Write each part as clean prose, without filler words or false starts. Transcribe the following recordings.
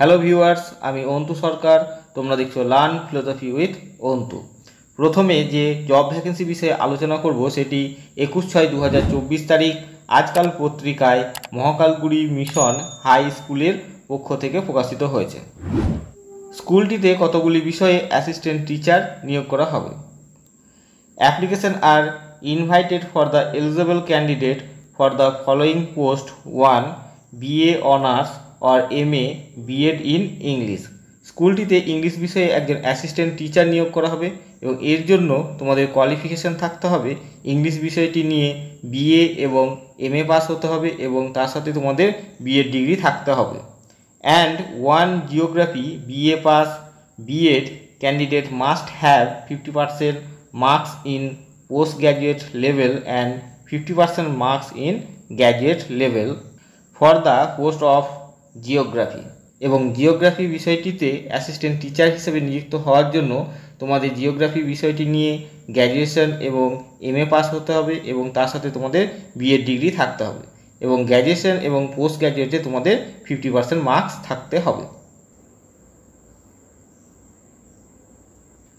Hello viewers, আমি অন্তু সরকার। তোমরা দেখছো লার্ন ফিলোসফি উইথ অন্তু। প্রথমে যে জব ভ্যাকেন্সি বিষয়ে আলোচনা করব সেটি 21/6/2024 তারিখ আজকাল পত্রিকায় মহাকালগুড়ি মিশন হাই স্কুলের পক্ষ থেকে প্রকাশিত হয়েছে। স্কুলটিতে কতগুলি বিষয়ে অ্যাসিস্ট্যান্ট টিচার নিয়োগ করা হবে। Application are invited for the eligible candidate for the following post 1 BA honours or MA B.Ed in English. স্কুলটিতে ইংলিশ বিষয়ে একজন অ্যাসিস্ট্যান্ট টিচার নিয়োগ করা হবে এবং এর জন্য তোমাদের কোয়ালিফিকেশান থাকতে হবে ইংলিশ বিষয়টি নিয়ে BA এবং MA পাস হতে হবে এবং তার সাথে তোমাদের B.Ed ডিগ্রি থাকতে হবে। And 1 geography BA pass B.Ed candidate must have 50% marks in post graduate level and 50% marks in graduate level for the post of geography. এবং জিওগ্রাফি বিষয়টিতে অ্যাসিস্ট্যান্ট টিচার হিসেবে নিযুক্ত হওয়ার জন্য তোমাদের জিওগ্রাফি বিষয়টি নিয়ে গ্র্যাজুয়েশন এবং MA পাস হতে হবে এবং তার সাথে তোমাদের B.Ed ডিগ্রি থাকতে হবে এবং গ্র্যাজুয়েশন এবং পোস্ট গ্র্যাজুয়েটে তোমাদের 50% মার্কস থাকতে হবে।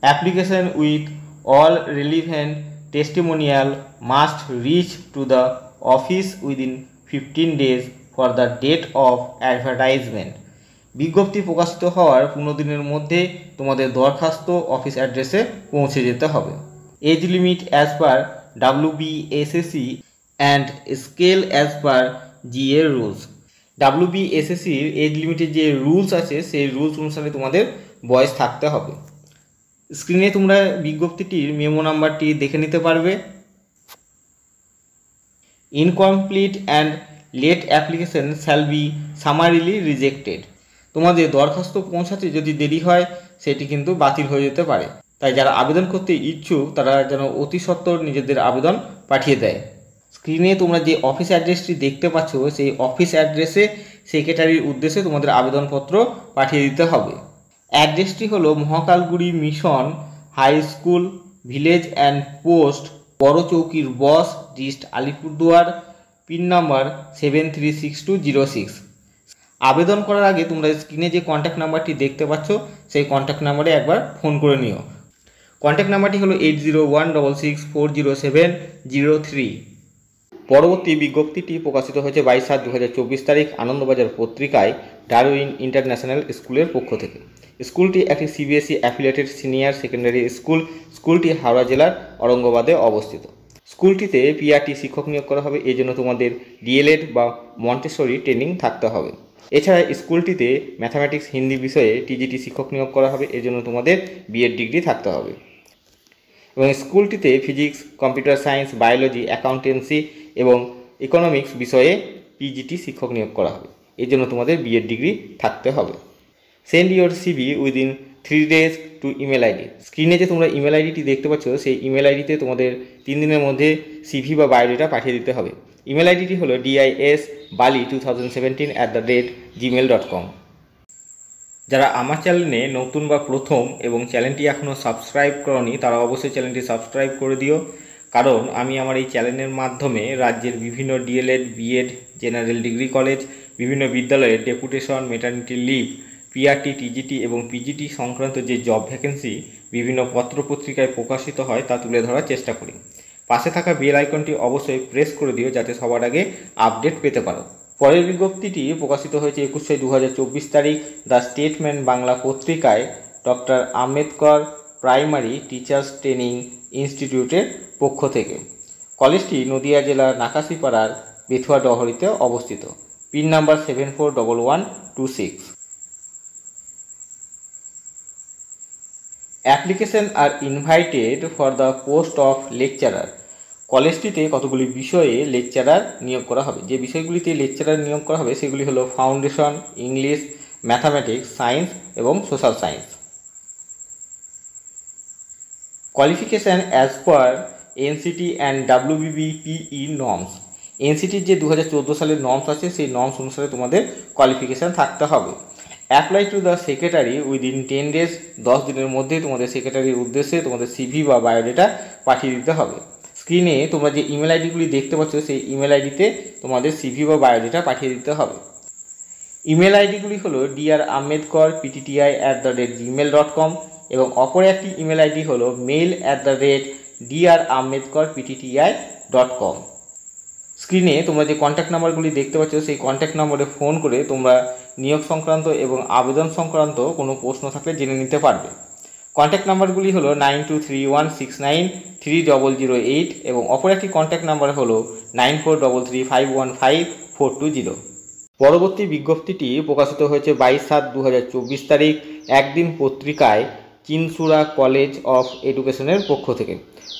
Application with all relevant testimonial must reach to the office within 15 days for the date of advertisement. বিজ্ঞপ্তি প্রকাশিত হওয়ার 15 দিনের মধ্যে তোমাদের দরখাস্ত অফিস অ্যাড্রেসে পৌঁছে যেতে হবে। Age limit as per WBSSC and scale as per GA rules. WBSSCর এজ লিমিটের যে রুলস আছে সেই রুলস অনুসারে তোমাদের বয়স থাকতে হবে। স্ক্রিনে তোমরা বিজ্ঞপ্তিটির মেমো নাম্বারটি দেখে নিতে পারবে। Incomplete and let application shall be summarily rejected. তোমাদের দরখাস্ত পৌঁছাতে যদি দেরি হয় সেটি কিন্তু বাতিল হয়ে যেতে পারে, তাই যারা আবেদন করতে ইচ্ছুক তারা যেন অতি সত্বর নিজেদের আবেদন পাঠিয়ে দেয়। স্ক্রিনে তোমরা যে অফিস অ্যাড্রেসটি দেখতে পাচ্ছ সেই অফিস অ্যাড্রেসে সেক্রেটারির উদ্দেশ্যে তোমাদের আবেদনপত্র পাঠিয়ে দিতে হবে। অ্যাড্রেসটি হলো Mahakalguri mission high school, village and post, বড় চৌকির বস, ডিস্ট্রিক্ট আলিপুরদুয়ার, পিন নাম্বার 736206। আবেদন করার আগে তোমরা স্ক্রিনে যে কন্ট্যাক্ট নাম্বারটি দেখতে পাচ্ছ সেই কন্ট্যাক্ট নাম্বারে একবার ফোন করে নিও। কন্ট্যাক্ট নাম্বারটি হলো 8016640703। পরবর্তী বিজ্ঞপ্তিটি প্রকাশিত হয়েছে 22/7/2024 তারিখ আনন্দবাজার পত্রিকায় ডারউইন ইন্টারন্যাশনাল স্কুলের পক্ষ থেকে। স্কুলটি একটি CBSE affiliated senior secondary school. স্কুলটি হাওড়া জেলার অরঙ্গাবাদে অবস্থিত। স্কুলটিতে PRT শিক্ষক নিয়োগ করা হবে, এই জন্য তোমাদের DLED বা মন্টেসরি ট্রেনিং থাকতে হবে। এছাড়া স্কুলটিতে ম্যাথামেটিক্স হিন্দি বিষয়ে TGT শিক্ষক নিয়োগ করা হবে, এর জন্য তোমাদের B.Ed ডিগ্রি থাকতে হবে। এবং স্কুলটিতে physics, computer science, biology, accountancy এবং ইকোনমিক্স বিষয়ে PGT শিক্ষক নিয়োগ করা হবে, এর জন্য তোমাদের B.Ed ডিগ্রি থাকতে হবে। Send your CV within 3 days to email ID। স্ক্রিনে যে তোমরা ইমেল আইডিটি দেখতে পাচ্ছ সেই ইমেল আইডিতে তোমাদের 3 দিনের মধ্যে CV বা বায়োডাটা পাঠিয়ে দিতে হবে। ইমেল আইডিটি হলো disbali2017@gmail.com। যারা আমার চ্যানেলে নতুন বা প্রথম এবং চ্যানেলটি এখনও সাবস্ক্রাইব করনি তারা অবশ্যই চ্যানেলটি সাবস্ক্রাইব করে দিও, কারণ আমি আমার এই চ্যানেলের মাধ্যমে রাজ্যের বিভিন্ন DLED, B.Ed, general degree college, বিভিন্ন বিদ্যালয়ের deputation, maternity leave, PRT, TGT এবং PGT সংক্রান্ত যে জব ভ্যাকেন্সি বিভিন্ন পত্রপত্রিকায় প্রকাশিত হয় তা তুলে ধরার চেষ্টা করি। পাশে থাকা বেল আইকনটি অবশ্যই প্রেস করে দিও যাতে সবার আগে আপডেট পেতে পারো। পরের বিজ্ঞপ্তিটি প্রকাশিত হয়েছে 21/6/2024 তারিখ দ্য স্টেটম্যান বাংলা পত্রিকায় doctor Ambedkar primary teachers training ইনস্টিটিউটের পক্ষ থেকে। কলেজটি নদিয়া জেলার নাকাশিপাড়ার বেথুয়া ডহরিতে অবস্থিত। Pin number 741126। Application are invited for the post of lecturer. কলেজটিতে কতগুলি বিষয়ে লেকচারার নিয়োগ করা হবে। যে বিষয়গুলিতে লেকচারার নিয়োগ করা হবে সেগুলি হলো ফাউন্ডেশন, ইংলিশ, ম্যাথামেটিক্স, সায়েন্স এবং social science. Qualification as per NCT and WBBPE norms. NCTর যে 2014 সালের নর্মস আছে সেই নর্মস অনুসারে তোমাদের কোয়ালিফিকেশান থাকতে হবে। Apply to the secretary within 10 days, 10 দিনের মধ্যে তোমাদের সেক্রেটারির উদ্দেশ্যে তোমাদের CV বা বায়োডাটা পাঠিয়ে দিতে হবে। স্ক্রিনে তোমরা যে ইমেল আইডিগুলি দেখতে পাচ্ছ সেই ইমেল আইডিতে তোমাদের CV বা বায়োডাটা পাঠিয়ে দিতে হবে। ইমেল আইডিগুলি হলো drambedkar@gmail.com এবং অপর একটি ইমেল আইডি হলো mail@drambedkarptti.com। স্ক্রিনে তোমরা যে কন্ট্যাক্ট নাম্বারগুলি দেখতে পাচ্ছ সেই কন্ট্যাক্ট নম্বরে ফোন করে তোমরা নিয়োগ সংক্রান্ত এবং আবেদন সংক্রান্ত কোনো প্রশ্ন থাকলে জেনে নিতে পারবে। কন্ট্যাক্ট নাম্বারগুলি হলো 9231693008 এবং অপর একটি কন্ট্যাক্ট নাম্বার হলো 9433515420। পরবর্তী বিজ্ঞপ্তিটি প্রকাশিত হয়েছে 22/7/2024 তারিখ একদিন পত্রিকায় চিনসুরা কলেজ অফ এডুকেশনের পক্ষ থেকে।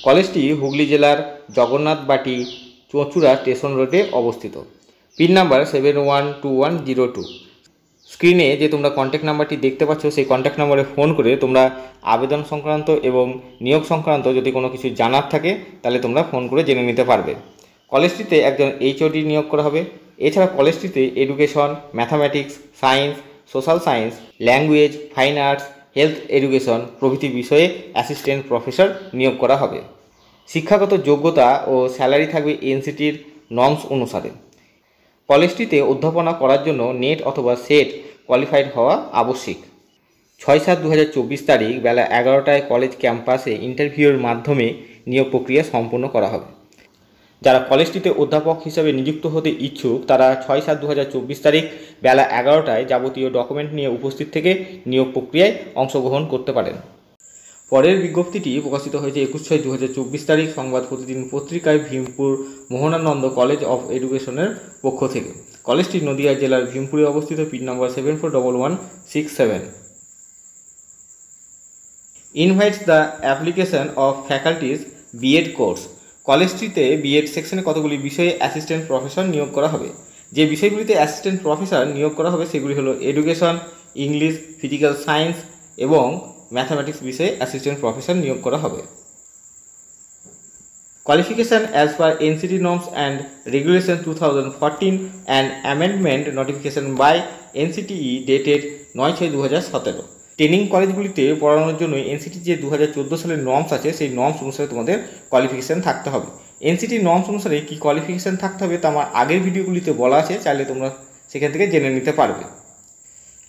কলেজটি হুগলি জেলার জগন্নাথবাটি চুঁচুড়া স্টেশন রোডে অবস্থিত। Pin number 712102। স্ক্রিনে যে তোমরা কন্ট্যাক্ট নাম্বারটি দেখতে পাচ্ছ সেই কন্ট্যাক্ট নাম্বারে ফোন করে তোমরা আবেদন সংক্রান্ত এবং নিয়োগ সংক্রান্ত যদি কোনো কিছু জানার থাকে তাহলে তোমরা ফোন করে জেনে নিতে পারবে। কলেজটিতে একজন HOD নিয়োগ করা হবে। এছাড়া কলেজটিতে education, mathematics, science, social science, language, fine arts, health education প্রভৃতি বিষয়ে অ্যাসিস্ট্যান্ট প্রফেসর নিয়োগ করা হবে। শিক্ষাগত যোগ্যতা ও স্যালারি থাকবে NCTর নর্মস অনুসারে। কলেজটিতে অধ্যাপনা করার জন্য নেট অথবা সেট কোয়ালিফাইড হওয়া আবশ্যিক। 6/7/2024 তারিখ বেলা 11টায় কলেজ ক্যাম্পাসে ইন্টারভিউয়ের মাধ্যমে নিয়োগ প্রক্রিয়া সম্পন্ন করা হবে। যারা কলেজটিতে অধ্যাপক হিসেবে নিযুক্ত হতে ইচ্ছুক তারা 6/7/2024 তারিখ বেলা 11টায় যাবতীয় ডকুমেন্ট নিয়ে উপস্থিত থেকে নিয়োগ প্রক্রিয়ায় অংশগ্রহণ করতে পারেন। পরের বিজ্ঞপ্তিটি প্রকাশিত হয়েছে 21/6/2024 তারিখ সংবাদ প্রতিদিন পত্রিকায় ভীমপুর মোহনানন্দ কলেজ অফ এডুকেশনের পক্ষ থেকে। কলেজটি নদিয়া জেলার ভীমপুরে অবস্থিত। Pin number 741167। Invites the application of faculties B.Ed course. কলেজটিতে B.Ed সেকশনে কতগুলি বিষয়ে অ্যাসিস্ট্যান্ট প্রফেসর নিয়োগ করা হবে। যে বিষয়গুলিতে অ্যাসিস্ট্যান্ট প্রফেসর নিয়োগ করা হবে সেগুলি হলো এডুকেশন, ইংলিশ, ফিজিক্যাল সায়েন্স এবং ম্যাথামেটিক্স বিষয়ে অ্যাসিস্ট্যান্ট প্রফেসর নিয়োগ করা হবে। Qualification as per NCT norms and regulation 2014 and amendment notification by NCTE dated 9/6/2017। Training কলেজগুলিতে পড়ানোর জন্য NCT যে 2014 সালের নর্মস আছে সেই নর্মস অনুসারে তোমাদের কোয়ালিফিকেশান থাকতে হবে। NCT নর্মস অনুসারে কী কোয়ালিফিকেশান থাকতে হবে তা আমার আগের ভিডিওগুলিতে বলা আছে, চাইলে তোমরা সেখান থেকে জেনে নিতে পারবে।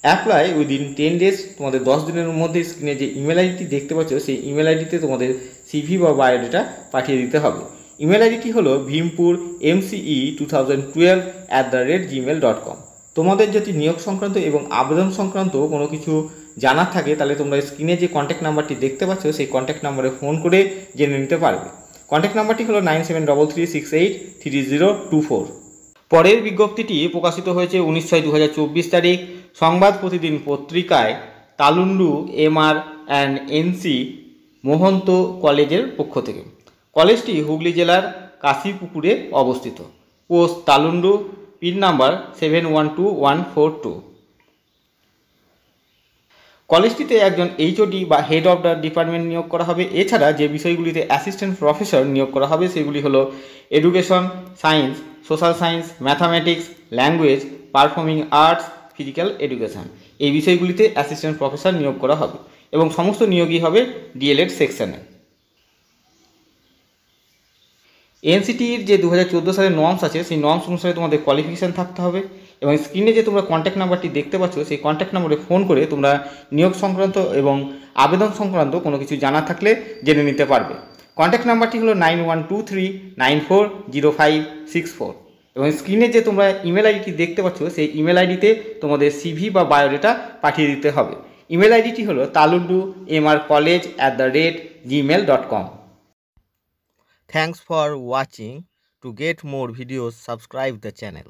Apply within 10 days। তোমাদের 10 দিনের মধ্যে স্ক্রিনে যে ইমেল আইডিটি দেখতে পাচ্ছ সেই ইমেল আইডিতে তোমাদের CV বা বায়োডাটা পাঠিয়ে দিতে হবে। ইমেল আইডিটি হলো bhimpurmce2012@gmail.com। তোমাদের যদি নিয়োগ সংক্রান্ত এবং আবেদন সংক্রান্ত কোনো কিছু জানার থাকে তাহলে তোমরা স্ক্রিনে যে কন্ট্যাক্ট নাম্বারটি দেখতে পাচ্ছ সেই কন্ট্যাক্ট নাম্বারে ফোন করে জেনে নিতে পারবে। কন্ট্যাক্ট নাম্বারটি হলো 9733683024। পরের বিজ্ঞপ্তিটি প্রকাশিত হয়েছে 19/6/2024 তারিখ সংবাদ প্রতিদিন পত্রিকায় তালুন্ডু MR&NC মোহন্ত কলেজের পক্ষ থেকে। কলেজটি হুগলি জেলার কাশীপুকুরে অবস্থিত। পোস্ট তালুন্ডু। Pin number 712142। কলেজটিতে একজন HOD বা হেড অফ দ্য ডিপার্টমেন্ট নিয়োগ করা হবে। এছাড়া যে বিষয়গুলিতে অ্যাসিস্ট্যান্ট প্রফেসর নিয়োগ করা হবে সেগুলি হলো education, science, social science, mathematics, language, performing arts, physical education. এই বিষয়গুলিতে অ্যাসিস্ট্যান্ট প্রফেসর নিয়োগ করা হবে এবং সমস্ত নিয়োগই হবে DLED সেকশনে। NCTর যে 2014 সালের নর্মস আছে সেই নর্মস অনুসারে তোমাদের কোয়ালিফিকেশান থাকতে হবে এবং স্ক্রিনে যে তোমরা কন্ট্যাক্ট নাম্বারটি দেখতে পাচ্ছ সেই কন্ট্যাক্ট নাম্বারে ফোন করে তোমরা নিয়োগ সংক্রান্ত এবং আবেদন সংক্রান্ত কোনো কিছু জানা থাকলে জেনে নিতে পারবে। কন্ট্যাক্ট নাম্বারটি হলো 9123940564 এবং স্ক্রিনে যে তোমরা ইমেল আইডিটি দেখতে পাচ্ছ সেই ইমেল আইডিতে তোমাদের CV বা বায়োডাটা পাঠিয়ে দিতে হবে। ইমেল আইডিটি হলো talundu@gmail.com। Thanks for watching. To get more videos, subscribe the channel.